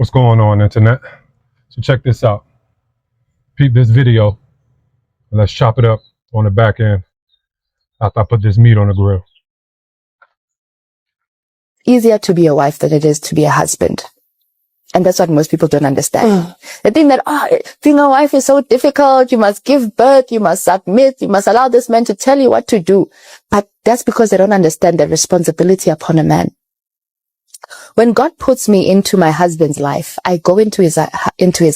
What's going on, internet? So check this out. Peep this video. And let's chop it up on the back end after I put this meat on the grill. Easier to be a wife than it is to be a husband. And that's what most people don't understand. They think that, being a wife is so difficult. You must give birth. You must submit. You must allow this man to tell you what to do. But that's because they don't understand the responsibility upon a man. When God puts me into my husband's life, I go into his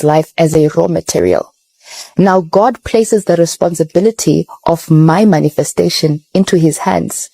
life as a raw material. Now God places the responsibility of my manifestation into his hands.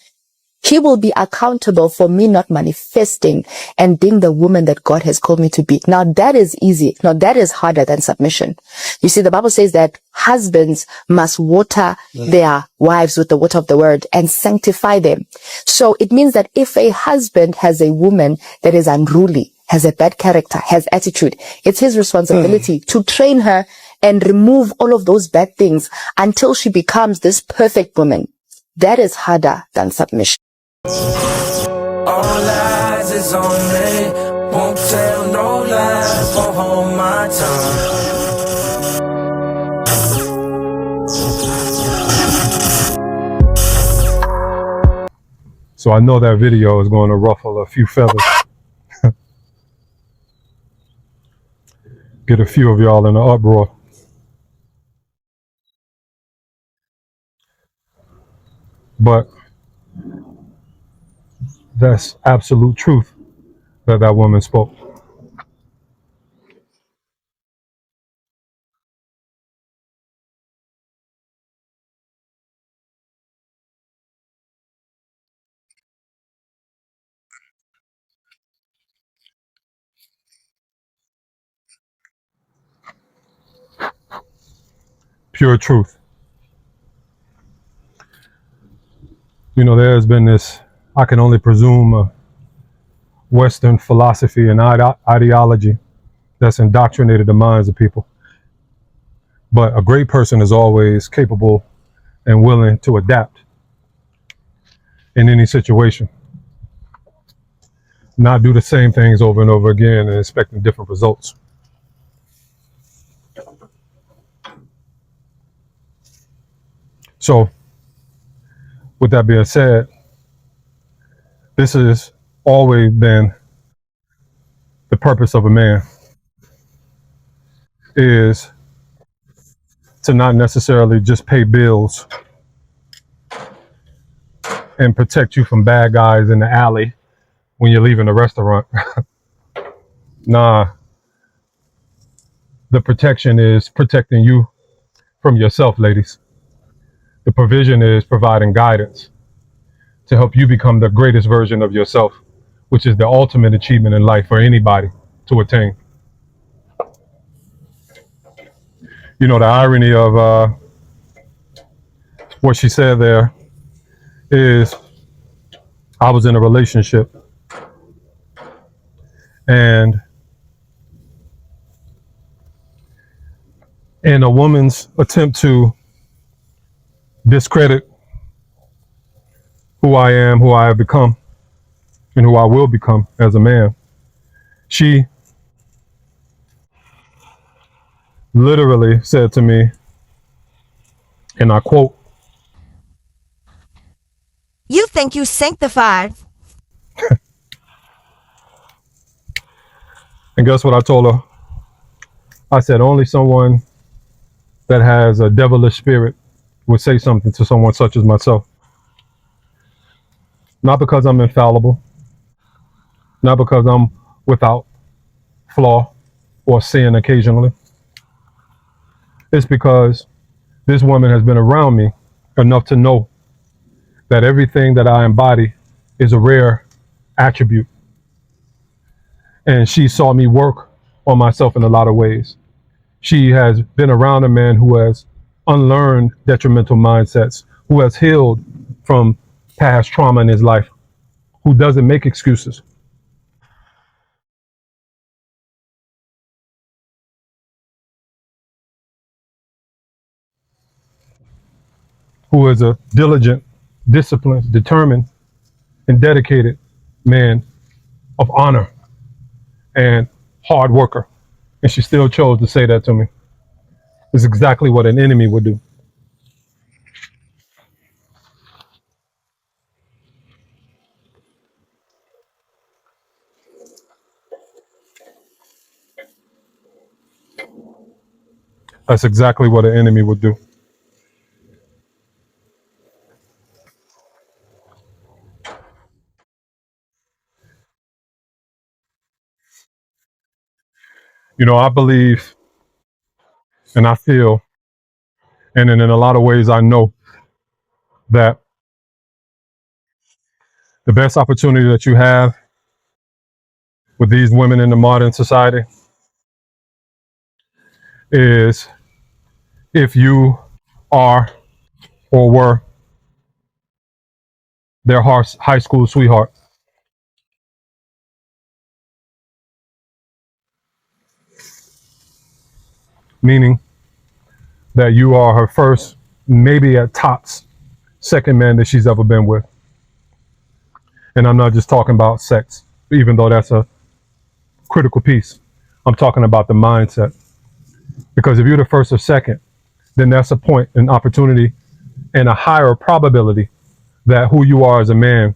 He will be accountable for me not manifesting and being the woman that God has called me to be. Now that is easy. Now that is harder than submission. You see, the Bible says that husbands must water their wives with the water of the word and sanctify them. So it means that if a husband has a woman that is unruly, has a bad character, has attitude, it's his responsibility to train her and remove all of those bad things until she becomes this perfect woman. That is harder than submission. All eyes is on me, won't tell no lies, won't hold my tongue. So I know that video is going to ruffle a few feathers. Get a few of y'all in an uproar. But that's absolute truth that that woman spoke. Pure truth. You know, there's been this, I can only presume, Western philosophy and ideology that's indoctrinated the minds of people. But a great person is always capable and willing to adapt in any situation. Not do the same things over and over again and expecting different results. So, with that being said, this has always been the purpose of a man, is to not necessarily just pay bills and protect you from bad guys in the alley when you're leaving the restaurant. Nah, the protection is protecting you from yourself, ladies. The provision is providing guidance to help you become the greatest version of yourself, which is the ultimate achievement in life for anybody to attain. You know, the irony of what she said there is, I was in a relationship and in a woman's attempt to discredit who I am, who I have become, and who I will become as a man, she literally said to me, and I quote, "You think you sanctified." And guess what I told her? I said, only someone that has a devilish spirit would say something to someone such as myself. Not because I'm infallible, not because I'm without flaw or sin occasionally. It's because this woman has been around me enough to know that everything that I embody is a rare attribute. And she saw me work on myself in a lot of ways. She has been around a man who has unlearned detrimental mindsets, who has healed from past trauma in his life, who doesn't make excuses. Who is a diligent, disciplined, determined, and dedicated man of honor. And hard worker. And she still chose to say that to me. It's exactly what an enemy would do. That's exactly what an enemy would do. You know, I believe and I feel, and in a lot of ways, I know that the best opportunity that you have with these women in the modern society is if you are or were their high school sweetheart, meaning that you are her first, maybe at tops, second man that she's ever been with. And I'm not just talking about sex, even though that's a critical piece. I'm talking about the mindset. Because if you're the first or second, then that's a point, an opportunity, and a higher probability that who you are as a man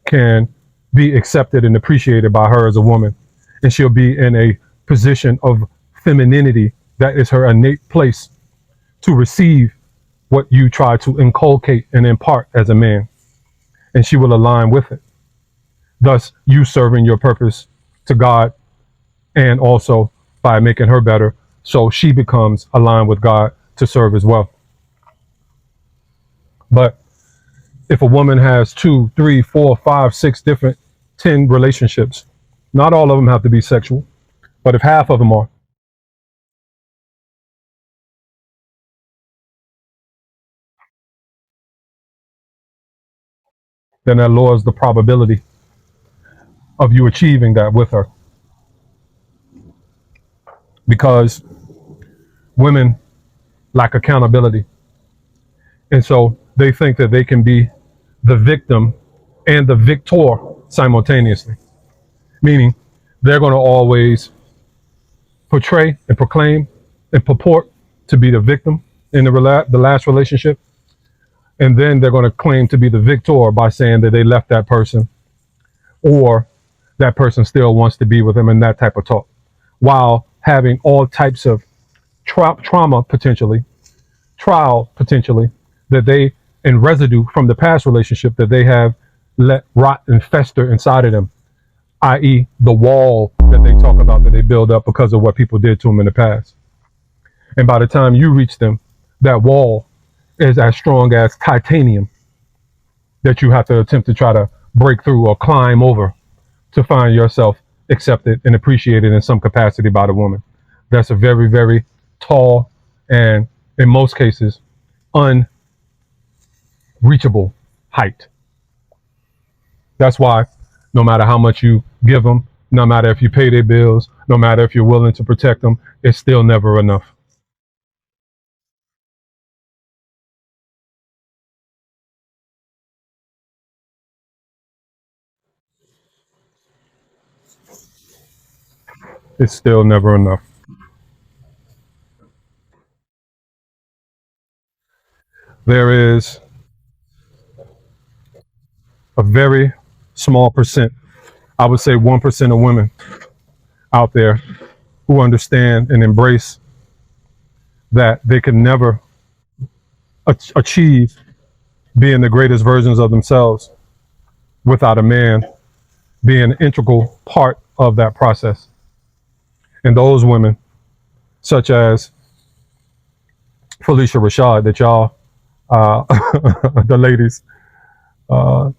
can be accepted and appreciated by her as a woman. And she'll be in a position of femininity that is her innate place to receive what you try to inculcate and impart as a man. And she will align with it. Thus, you serving your purpose to God and also by making her better. So she becomes aligned with God to serve as well. But if a woman has 2, 3, 4, 5, 6 different 10 relationships, not all of them have to be sexual, but if half of them are, then that lowers the probability of you achieving that with her. Because women lack accountability. And so they think that they can be the victim and the victor simultaneously, meaning they're going to always portray and proclaim and purport to be the victim in the last relationship. And then they're going to claim to be the victor by saying that they left that person or that person still wants to be with them and that type of talk, while having all types of trauma potentially, trial potentially, that they and residue from the past relationship that they have let rot and fester inside of them, i.e., the wall that they talk about that they build up because of what people did to them in the past. And by the time you reach them, that wall is as strong as titanium that you have to attempt to try to break through or climb over to find yourself accepted and appreciated in some capacity by the woman. That's a very, very tall and, in most cases, unreachable height. That's why no matter how much you give them, no matter if you pay their bills, no matter if you're willing to protect them, it's still never enough. It's still never enough. There is a very small percent, I would say 1% of women out there who understand and embrace that they can never achieve being the greatest versions of themselves without a man being an integral part of that process. And those women, such as Felicia Rashad, that y'all, the ladies, uh,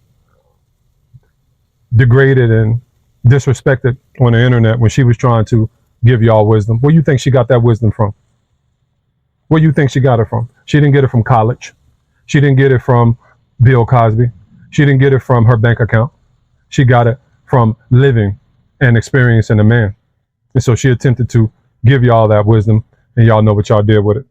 degraded and disrespected on the internet when she was trying to give y'all wisdom. Where do you think she got that wisdom from? Where do you think she got it from? She didn't get it from college. She didn't get it from Bill Cosby. She didn't get it from her bank account. She got it from living and experiencing a man. And so she attempted to give y'all that wisdom, and y'all know what y'all did with it.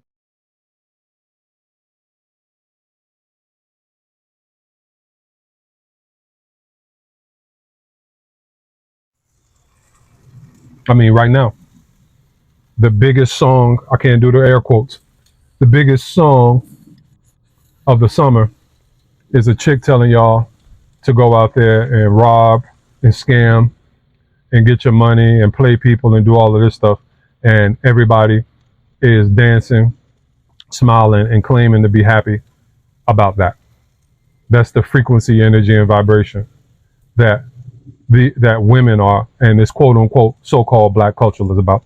I mean, right now, the biggest song, I can't do the air quotes, the biggest song of the summer is a chick telling y'all to go out there and rob and scam and get your money and play people and do all of this stuff. And everybody is dancing, smiling, and claiming to be happy about that. That's the frequency, energy, and vibration that that women are, and this quote unquote so-called black culture is about.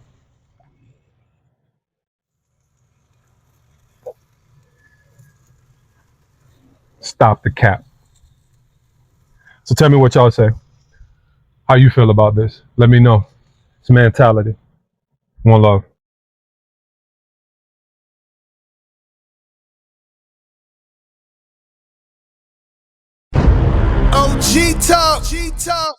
Stop the cap. So tell me what y'all say. How you feel about this? Let me know. It's mentality. One love. OG talk.